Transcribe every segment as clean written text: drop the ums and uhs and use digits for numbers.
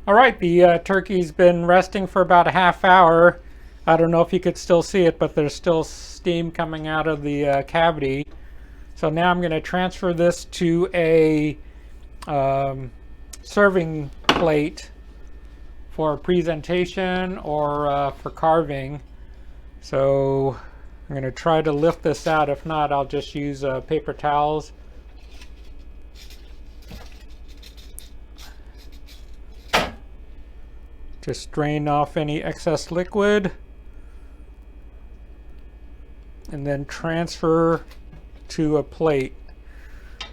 All right, the turkey's been resting for about a half hour. I don't know if you could still see it, but there's still steam coming out of the cavity. So now I'm going to transfer this to a serving plate for presentation or for carving. So I'm going to try to lift this out. If not, I'll just use paper towels. Just drain off any excess liquid and then transfer to a plate.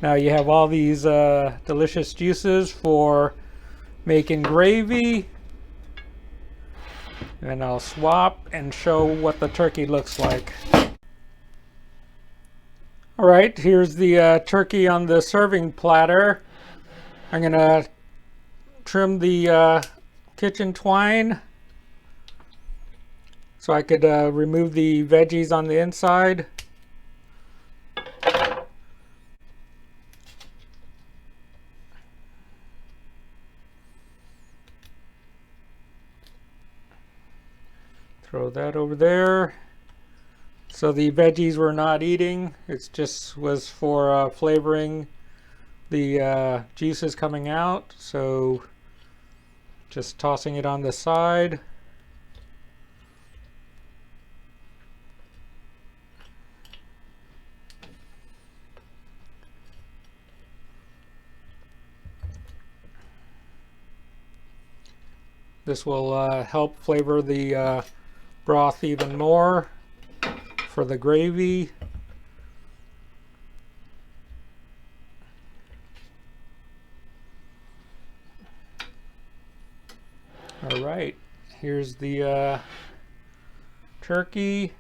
Now you have all these delicious juices for making gravy, and I'll swap and show what the turkey looks like. All right, here's the turkey on the serving platter. I'm gonna trim the kitchen twine so I could remove the veggies on the inside. Throw that over there. So the veggies we're not eating. It just was for flavoring the juices coming out. So just tossing it on the side. This will help flavor the broth even more for the gravy. All right, here's the turkey.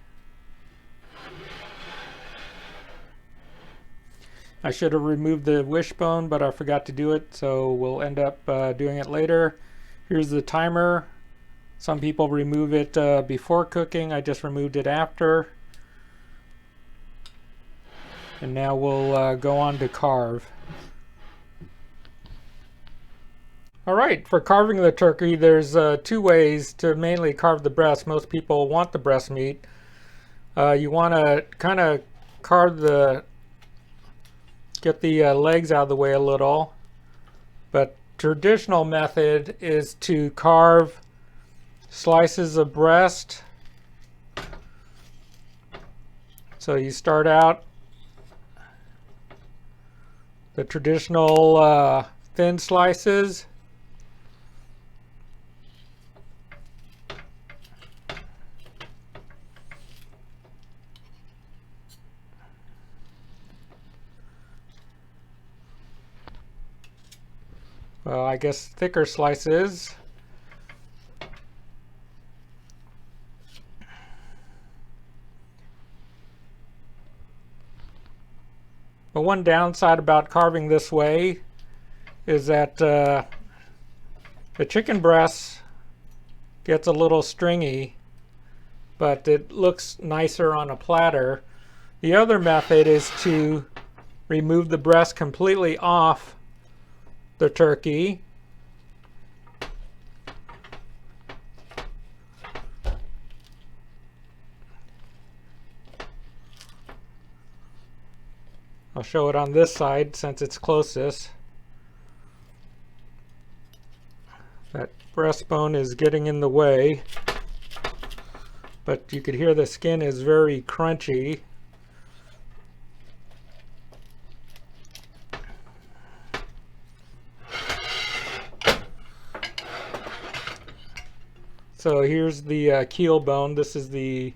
I should have removed the wishbone, but I forgot to do it, so we'll end up doing it later. Here's the timer. Some people remove it before cooking. I just removed it after. And now we'll go on to carve. All right, for carving the turkey, there's two ways to mainly carve the breast. Most people want the breast meat. You want to kind of get the legs out of the way a little. But traditional method is to carve slices of breast. So you start out the traditional thin slices. Well, I guess thicker slices. But one downside about carving this way is that the chicken breast gets a little stringy, but it looks nicer on a platter. The other method is to remove the breast completely off the turkey. I'll show it on this side since it's closest. That breastbone is getting in the way, but you could hear the skin is very crunchy. So here's the keel bone. This is the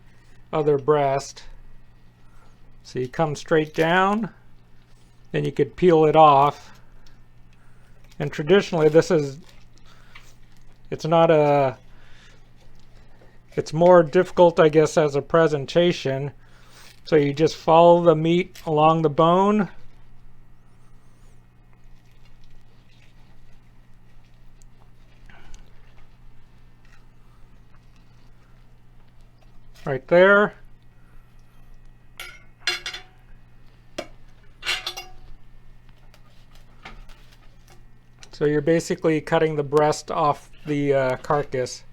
other breast. So you come straight down, then you could peel it off. And traditionally it's more difficult, I guess, as a presentation. So you just follow the meat along the bone. Right there. So you're basically cutting the breast off the carcass.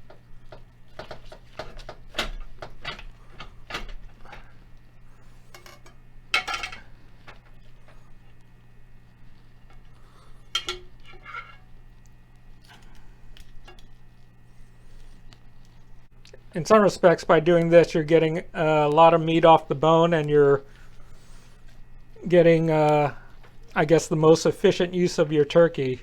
In some respects, by doing this, you're getting a lot of meat off the bone, and you're getting, I guess, the most efficient use of your turkey.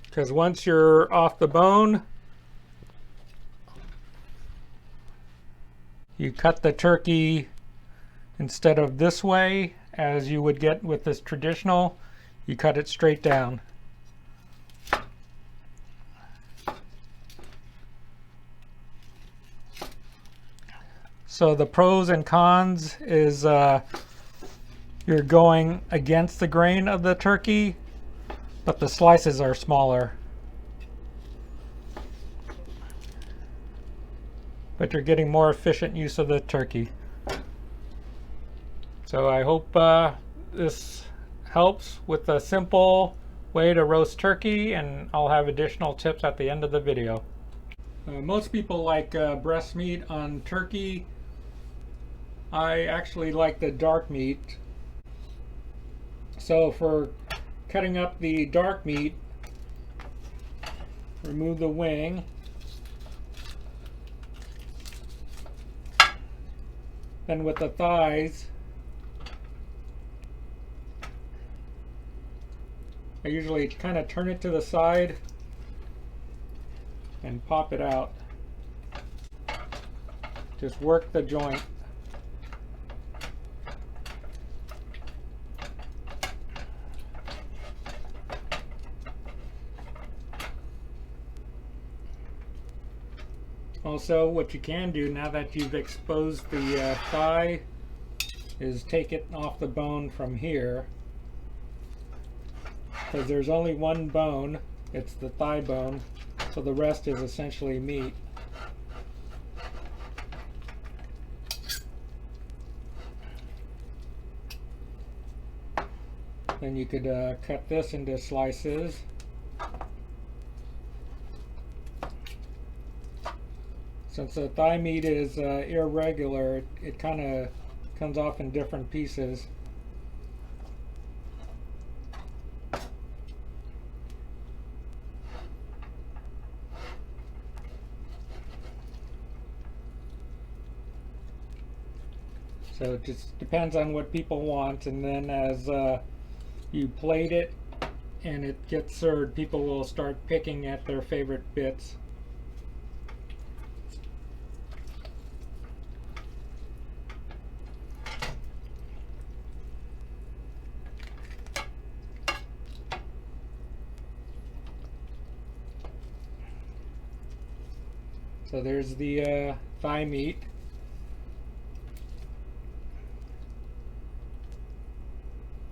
Because once you're off the bone, you cut the turkey instead of this way, as you would get with this traditional, you cut it straight down. So the pros and cons is you're going against the grain of the turkey, but the slices are smaller. But you're getting more efficient use of the turkey. So I hope this helps with a simple way to roast turkey, and I'll have additional tips at the end of the video. Most people like breast meat on turkey. I actually like the dark meat. So for cutting up the dark meat, remove the wing. Then with the thighs, I usually kind of turn it to the side and pop it out. Just work the joint. Also, what you can do now that you've exposed the thigh is take it off the bone from here, because there's only one bone, it's the thigh bone, so the rest is essentially meat. Then you could cut this into slices. Since the thigh meat is irregular, it kind of comes off in different pieces. So it just depends on what people want, and then as you plate it and it gets served, people will start picking at their favorite bits. So there's the thigh meat.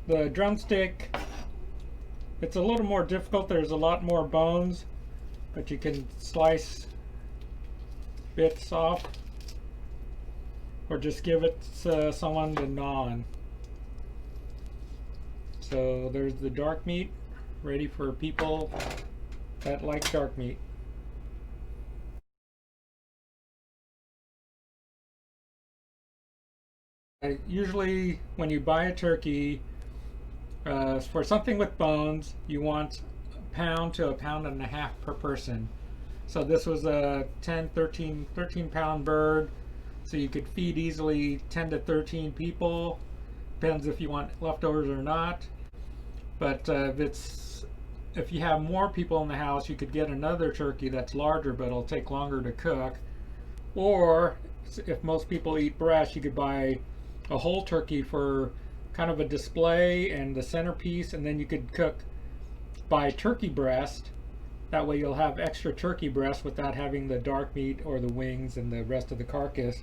The drumstick, it's a little more difficult. There's a lot more bones, but you can slice bits off or just give it someone to gnaw on. So there's the dark meat, ready for people that like dark meat. Usually when you buy a turkey, for something with bones, you want a pound to a pound and a half per person. So this was a 13 pound bird, so you could feed easily 10 to 13 people. Depends if you want leftovers or not. But if you have more people in the house, you could get another turkey that's larger, but it'll take longer to cook. Or if most people eat breast, you could buy a whole turkey for kind of a display and the centerpiece, and then you could buy turkey breast. That way you'll have extra turkey breast without having the dark meat or the wings and the rest of the carcass.